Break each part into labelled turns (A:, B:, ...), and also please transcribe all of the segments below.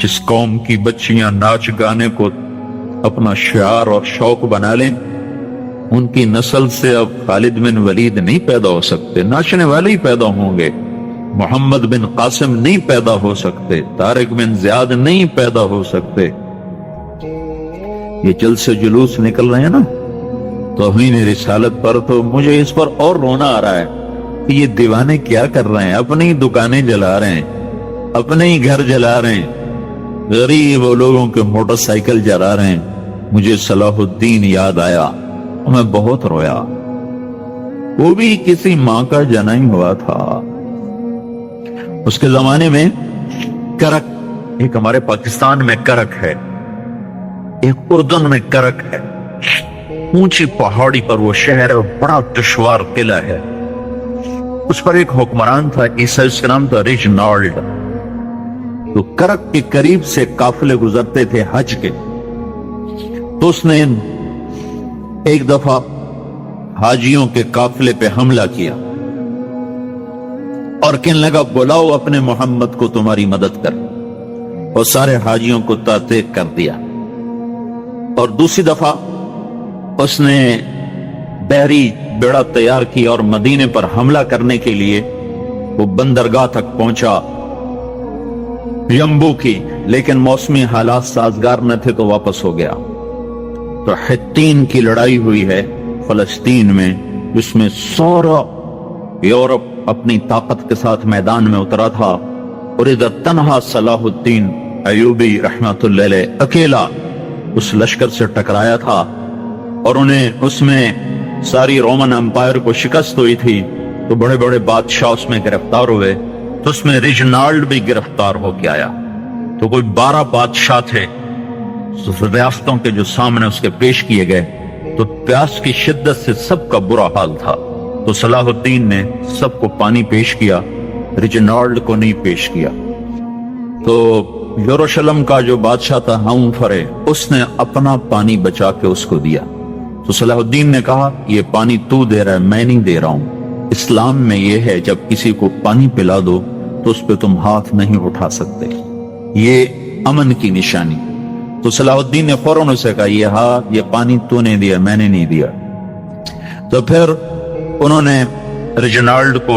A: जिस कौम की बच्चियां नाच गाने को अपना शियार और शौक बना लें, उनकी नस्ल से अब खालिद बिन वलीद नहीं पैदा हो सकते, नाचने वाले ही पैदा होंगे। मोहम्मद बिन कासिम नहीं पैदा हो सकते, तारिक बिन ज़ियाद नहीं पैदा हो सकते। ये जलसे जुलूस निकल रहे हैं ना तौहीन रिसालत पर, तो मुझे इस पर और रोना आ रहा है कि ये दीवाने क्या कर रहे हैं। अपनी ही दुकानें जला रहे हैं, अपने ही घर जला रहे हैं, गरीब लोगों के मोटरसाइकिल जला रहे हैं। मुझे सलाहुद्दीन याद आया, मैं बहुत रोया। वो भी किसी माँ का जन्म हुआ था। उसके जमाने में करक, एक हमारे पाकिस्तान में करक है, एक उर्दन में करक है। ऊंची पहाड़ी पर वो शहर है, बड़ा दुश्वार किला है। उस पर एक हुक्मरान था ईसा, उसका नाम था रिजनाल्ड। तो करक के करीब से काफिले गुजरते थे हज के, तो उसने एक दफा हाजियों के काफिले पे हमला किया और कहने लगा बुलाओ अपने मोहम्मद को, तुम्हारी मदद कर। और सारे हाजियों को तातेक कर दिया। और दूसरी दफा उसने बहरी बेड़ा तैयार किया और मदीने पर हमला करने के लिए वो बंदरगाह तक पहुंचा यम्बू की, लेकिन मौसमी हालात साजगार न थे तो वापस हो गया। तो हित्तीन की लड़ाई हुई है फलस्तीन में, जिसमें सारा यूरोप अपनी ताकत के साथ मैदान में उतरा था और इधर तन्हा सलाहुद्दीन अयूबी रहमतुल्लाह अलैह अकेला उस लश्कर से टकराया था। और उन्हें उसमें सारी रोमन एम्पायर को शिकस्त हुई थी, तो बड़े बड़े बादशाह उसमें गिरफ्तार हुए। तो उसमें रिजनाल्ड भी गिरफ्तार होके आया। तो कोई 12 बादशाह थे रियासतों के जो सामने उसके पेश किए गए। तो प्यास की शिद्दत से सबका बुरा हाल था। तो सलाहुद्दीन ने सबको पानी पेश किया, रिजनाल्ड को नहीं पेश किया। तो यरूशलेम का जो बादशाह था हमफरे, उसने अपना पानी बचा के उसको दिया। तो सलाहुद्दीन ने कहा ये पानी तू दे रहा है, मैं नहीं दे रहा हूं। इस्लाम में यह है जब किसी को पानी पिला दो तो उस पर तुम हाथ नहीं उठा सकते, ये अमन की निशानी। तो सलाहुद्दीन ने फौरन उसे कहा ये पानी तूने दिया, मैंने नहीं दिया। तो फिर उन्होंने रिजनाल्ड को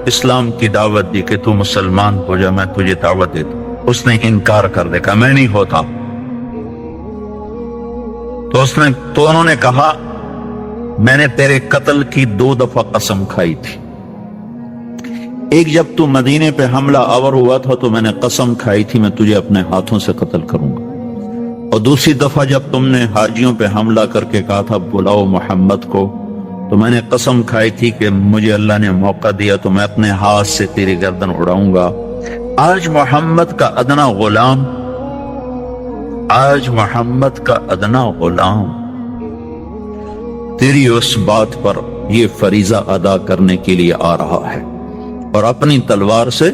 A: इस्लाम की दावत दी कि तू मुसलमान हो जा, मैं तुझे दावत देता। उसने इनकार कर देखा, मैं नहीं होता। तो उन्होंने कहा मैंने तेरे कत्ल की 2 दफा कसम खाई थी। एक जब तू मदीने पे हमला आवर हुआ था तो मैंने कसम खाई थी मैं तुझे अपने हाथों से कत्ल करूंगा। और दूसरी दफा जब तुमने हाजियों पे हमला करके कहा था बुलाओ मोहम्मद को, तो मैंने कसम खाई थी कि मुझे अल्लाह ने मौका दिया तो मैं अपने हाथ से तेरी गर्दन उड़ाऊंगा। आज मोहम्मद का अदना गुलाम, आज मोहम्मद का अदना गुलाम तेरी उस बात पर यह फरीजा अदा करने के लिए आ रहा है। और अपनी तलवार से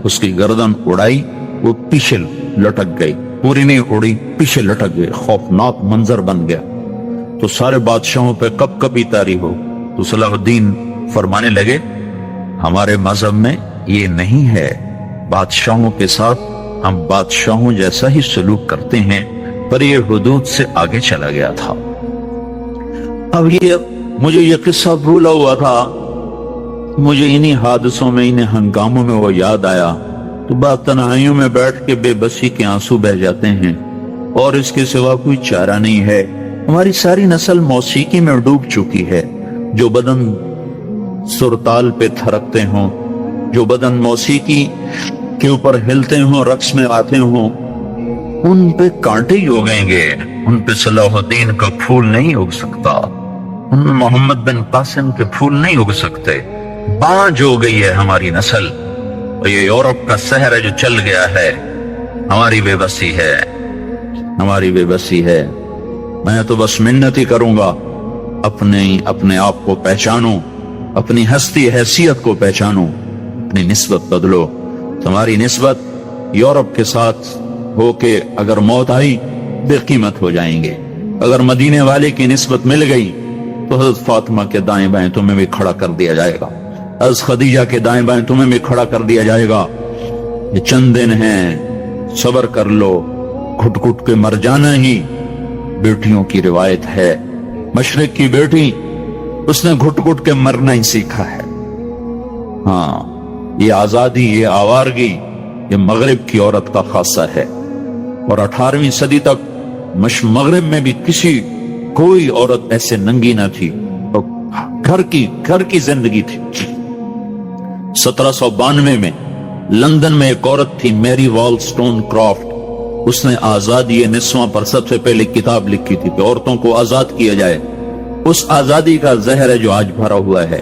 A: उसकी गर्दन उड़ाई, वो पीछे लटक गई, पूरी नहीं उड़ी, पीछे लटक गई। खौफनाक मंजर बन गया। तो सारे बादशाहों पे कब कभी तारी हो। तो सलाहुद्दीन फरमाने लगे हमारे मजहब में ये नहीं है, बादशाहों के साथ हम बादशाहों जैसा ही सलूक करते हैं, पर ये हुदूद से आगे चला गया था। अब मुझे ये किस्सा भूला हुआ था, मुझे इन्हीं हादसों में, इन्हीं हंगामों में वो याद आया। तो बात तन्हाइयों में बैठ के बेबसी के आंसू बह जाते हैं और इसके सिवा कोई चारा नहीं है। हमारी सारी नस्ल मौसीकी में डूब चुकी है। जो बदन सुरताल पे थरकते हों, जो बदन मौसीकी के ऊपर हिलते हों, रक्स में आते हों, उन पे कांटे ही उगेंगे, उन पे सलाहुद्दीन का फूल नहीं उग सकता, उन मोहम्मद बिन कासिम के फूल नहीं उग सकते। बांझ हो गई है हमारी नस्ल। और ये यूरोप का शहर है जो चल गया है, हमारी बेबसी है, हमारी बेबसी है। मैं तो बस मिन्नत ही करूंगा अपने आप को पहचानो, अपनी हस्ती हैसियत को पहचानो, अपनी निस्बत बदलो। तुम्हारी निस्बत यूरोप के साथ होके अगर मौत आई बेकीमत हो जाएंगे। अगर मदीने वाले की निस्बत मिल गई तो हज़रत फातिमा के दाएं बाएं तुम्हें भी खड़ा कर दिया जाएगा, हज़रत खदीजा के दाएं बाएं तुम्हें भी खड़ा कर दिया जाएगा। ये चंद दिन हैं, صبر کر لو، گھٹ گھٹ کے مر جانا ہی بیٹیوں کی روایت ہے۔ مشرق کی بیٹی، اس نے گھٹ گھٹ کے مرنا ہی سیکھا ہے۔ ہاں، یہ آزادی، یہ آوارگی، یہ مغرب کی عورت کا خاصہ ہے۔ اور 18ویں صدی تک مغرب میں بھی کوئی عورت ایسے ننگی نہ تھی، تو گھر کی زندگی تھی۔ 1792 میں لندن میں ایک عورت تھی، میری والسٹون کرافٹ۔ اس نے آزادی نسواں پر سب سے پہلے کتاب لکھی تھی کہ عورتوں کو آزاد کیا جائے۔ اس آزادی کا زہر ہے جو آج بھرا ہوا ہے۔